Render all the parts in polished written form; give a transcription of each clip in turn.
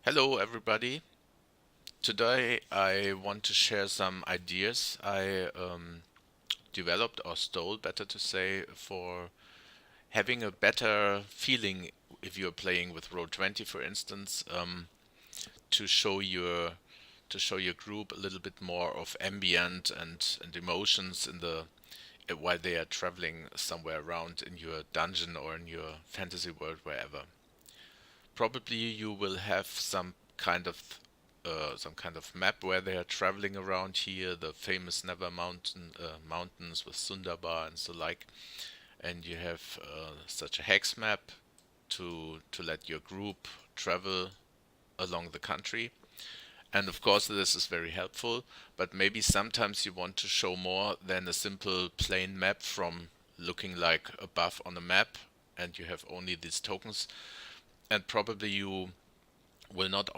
Hello, everybody. Today I want to share some ideas I developed or stole, better to say, for having a better feeling if you're playing with Roll20, for instance, to show your group a little bit more of ambient and emotions in the while they are traveling somewhere around in your dungeon or in your fantasy world, wherever. Probably you will have some kind of map where they are traveling around here, the famous Never mountains with Sundarbar and so like, and you have such a hex map to let your group travel along the country. And of course, this is very helpful, but maybe sometimes you want to show more than a simple plain map from looking like a buff on a map, and you have only these tokens. And probably you will not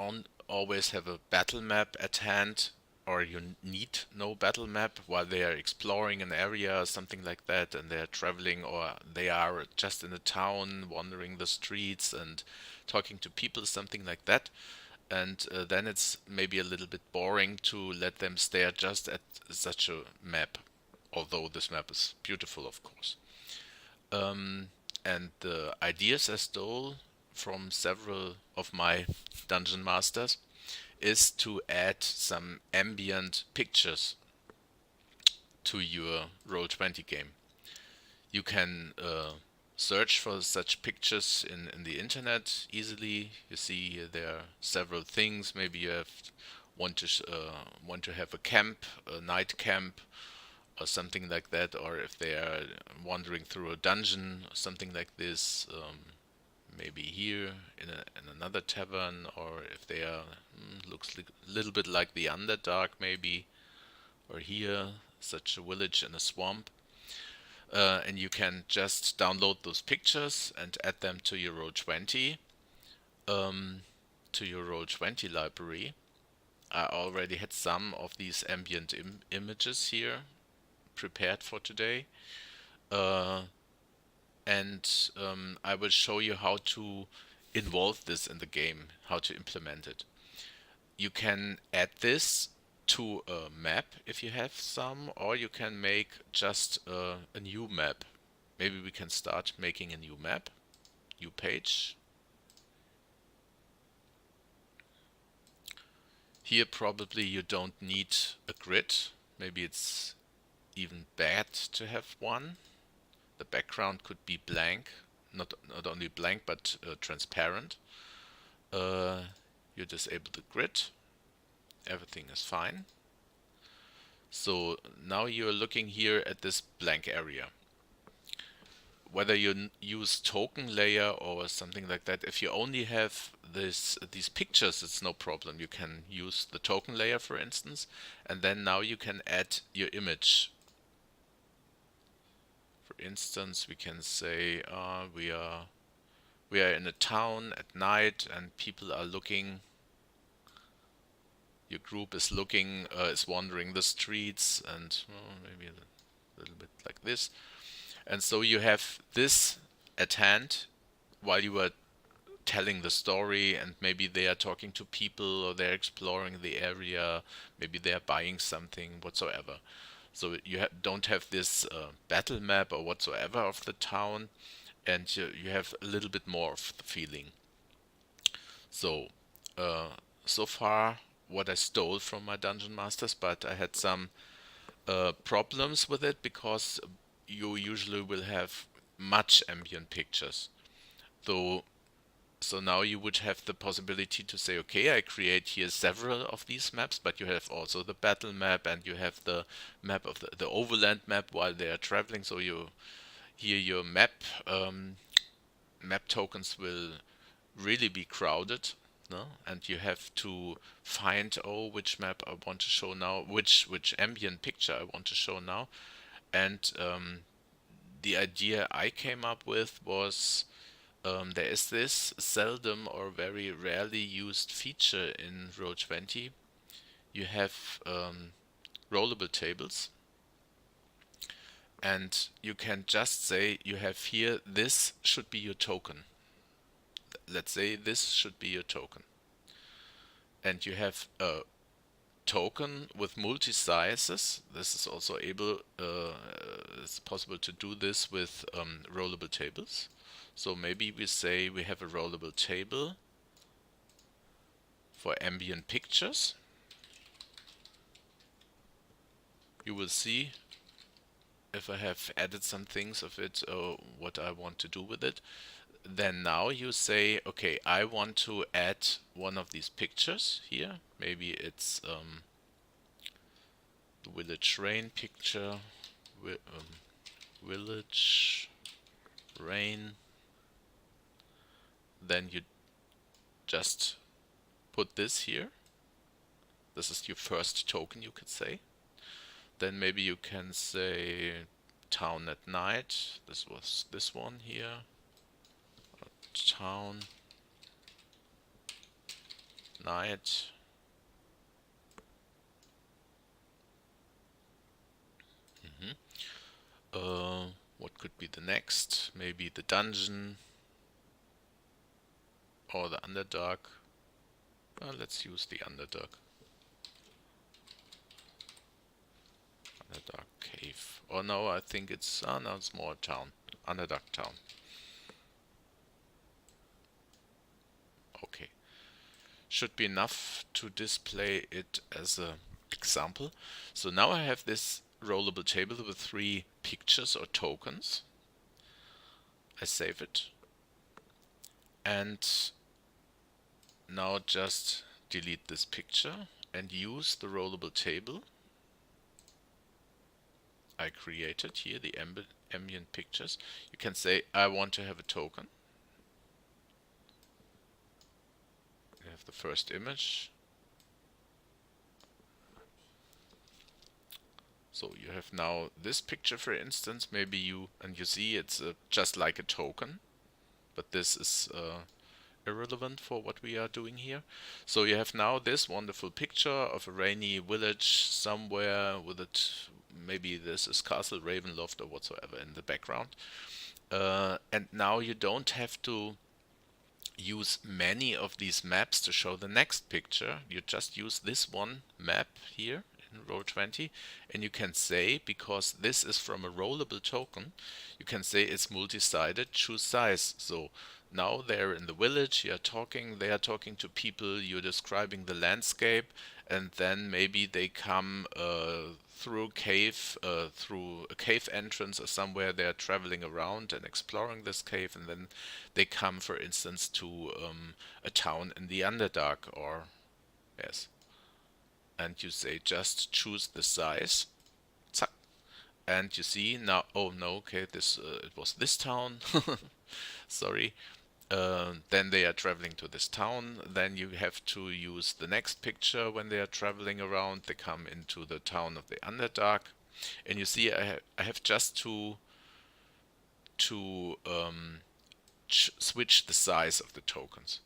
always have a battle map at hand, or you need no battle map while they are exploring an area or something like that, and they are traveling, or they are just in a town wandering the streets and talking to people, something like that. And then it's maybe a little bit boring to let them stare just at such a map, although this map is beautiful, of course. Um, and the ideas I stole from several of my dungeon masters is to add some ambient pictures to your Roll20 game. You can search for such pictures in the internet easily. You see here there are several things. Maybe you want to have a camp, a night camp, or something like that, or if they are wandering through a dungeon, or something like this. Maybe here in another tavern, or if they are looks like, a little bit like the Underdark, maybe, or here such a village in a swamp. And you can just download those pictures and add them to your Roll20 library. I already had some of these ambient images here prepared for today. Uh, and I will show you how to involve this in the game, how to implement it. You can add this to a map if you have some, or you can make just a new map. Maybe we can start making a new map, new page. Here probably you don't need a grid. Maybe it's even bad to have one. The background could be blank, not only blank but transparent. Uh, you disable the grid, everything is fine. So now you're looking here at this blank area. Whether you use token layer or something like that, if you only have these pictures, it's no problem. You can use the token layer, for instance, and then now you can add your image. For instance, we can say we are in a town at night and people are looking. Your group is looking, is wandering the streets, and maybe a little bit like this. And so you have this at hand while you are telling the story, and maybe they are talking to people or they're exploring the area, maybe they are buying something whatsoever. So you don't have this battle map or whatsoever of the town, and you have a little bit more of the feeling. So so far what I stole from my dungeon masters, but I had some problems with it because you usually will have much ambient pictures. Though, so now you would have the possibility to say, okay, I create here several of these maps, but you have also the battle map and you have the map of the overland map while they are traveling. So you here your map tokens will really be crowded, no? And you have to find, oh, which map I want to show now, which ambient picture I want to show now. And the idea I came up with was there is this seldom or very rarely used feature in Roll20. You have rollable tables, and you can just say you have here this should be your token. Let's say this should be your token. and you have a token with multi-sizes. This is also it's possible to do this with rollable tables. So maybe we say we have a rollable table for ambient pictures. You will see if I have added some things of it, what I want to do with it. Then now you say, okay, I want to add one of these pictures here. Maybe it's the village rain picture, village rain. Then you just put this here. This is your first token, you could say. Then maybe you can say town at night. This was this one here. Town night. What could be the next? Maybe the dungeon or the Underdark. Let's use the Underdark. Underdark cave. Oh no, I think it's no, it's more town. Underdark town. Okay. Should be enough to display it as an example. So now I have this rollable table with 3 pictures or tokens. I save it. And now just delete this picture and use the rollable table I created here, the ambient pictures. You can say I want to have a token. You have the first image. So you have now this picture, for instance. Maybe you see it's just like a token, but this is irrelevant for what we are doing here. So you have now this wonderful picture of a rainy village somewhere with it. Maybe this is Castle Ravenloft or whatsoever in the background. And now you don't have to use many of these maps to show the next picture. You just use this one map here in roll20, and you can say, because this is from a rollable token, you can say it's multi-sided, choose size. So now they're in the village, they are talking to people, you're describing the landscape, and then maybe they come through a cave entrance or somewhere. They're traveling around and exploring this cave, and then they come, for instance, to a town in the Underdark, or yes. And you say just choose the size. Zack. And you see now, oh no, okay, this it was this town. Sorry. Then they are traveling to this town. Then you have to use the next picture when they are traveling around. They come into the town of the Underdark, and you see I have just to switch the size of the tokens.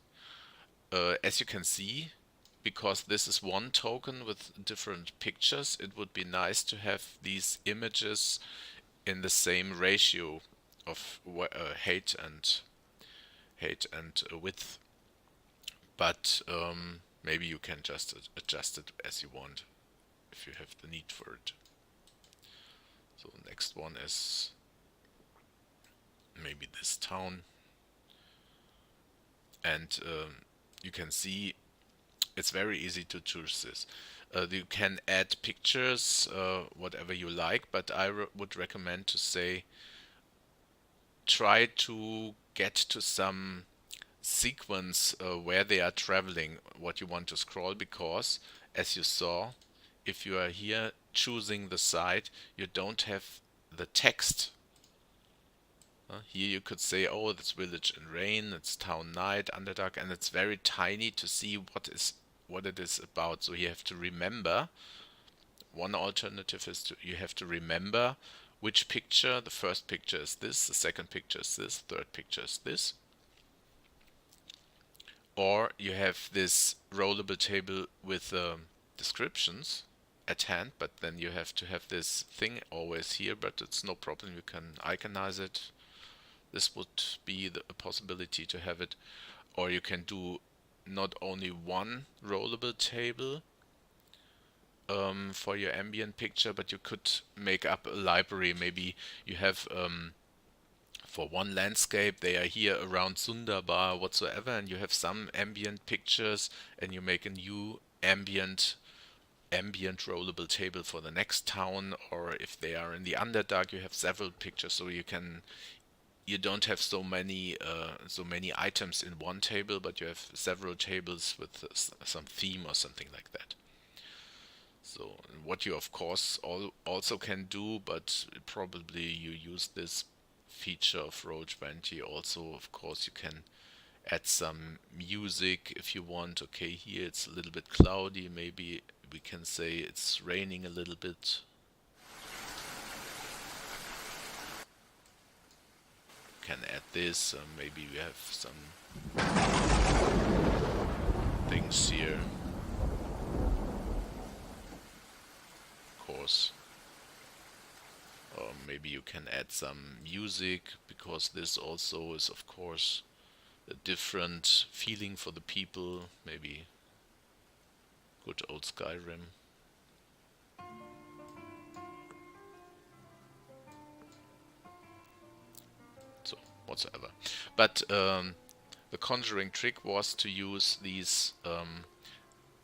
As you can see, because this is one token with different pictures, it would be nice to have these images in the same ratio of height and width, but maybe you can just adjust it as you want if you have the need for it. So the next one is maybe this town, and you can see it's very easy to choose this. You can add pictures, whatever you like, but I would recommend to say try to get to some sequence where they are traveling, what you want to scroll, because as you saw, if you are here choosing the site, you don't have the text. Here you could say, oh, it's village in rain, it's town night, Underdark, and it's very tiny to see what it is about. So you have to remember. One alternative is you have to remember which picture. The first picture is this, the second picture is this, third picture is this. Or you have this rollable table with descriptions at hand, but then you have to have this thing always here, but it's no problem, you can iconize it. This would be a possibility to have it. Or you can do not only one rollable table for your ambient picture, but you could make up a library. Maybe you have for one landscape, they are here around Sundarbar whatsoever, and you have some ambient pictures, and you make a new ambient rollable table for the next town. Or if they are in the Underdark, you have several pictures, so you don't have so many items in one table, but you have several tables with some theme or something like that. So what you of course also can do, but probably you use this feature of Roll20 also, of course you can add some music if you want. Okay, here it's a little bit cloudy, maybe we can say it's raining a little bit. Can add this, maybe we have some things here. Of course. Or maybe you can add some music, because this also is of course a different feeling for the people. Maybe good old Skyrim. So whatsoever. But the conjuring trick was to use these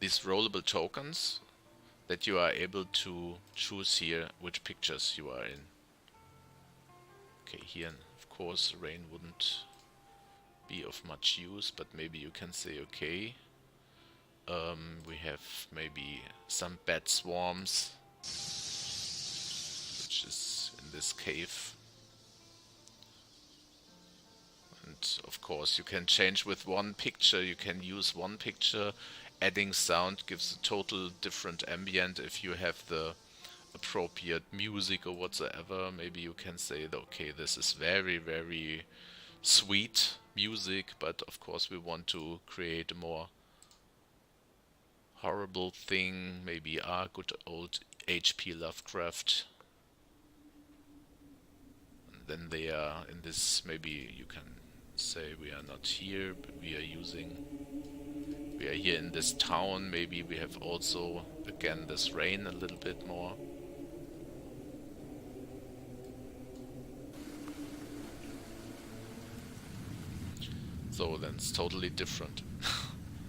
rollable tokens that you are able to choose here which pictures you are in. Okay, here of course rain wouldn't be of much use, but maybe you can say okay, we have maybe some bat swarms, which is in this cave. And of course you can change with one picture, you can use one picture. Adding sound gives a total different ambient. If you have the appropriate music or whatsoever, maybe you can say that, okay, this is very, very sweet music, but of course we want to create a more horrible thing. Maybe good old H.P. Lovecraft. And then they are in this, maybe you can say we are not here, but we are here in this town. Maybe we have also again this rain a little bit more. So then it's totally different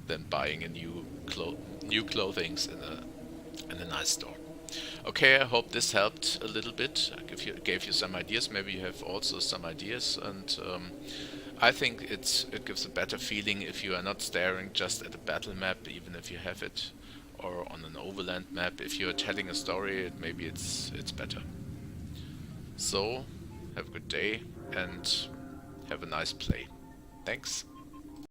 than buying a new clothings in a nice store. Okay, I hope this helped a little bit. I gave you some ideas. Maybe you have also some ideas, and I think it gives a better feeling if you are not staring just at a battle map, even if you have it, or on an overland map. If you are telling a story, maybe it's better. So, have a good day and have a nice play. Thanks.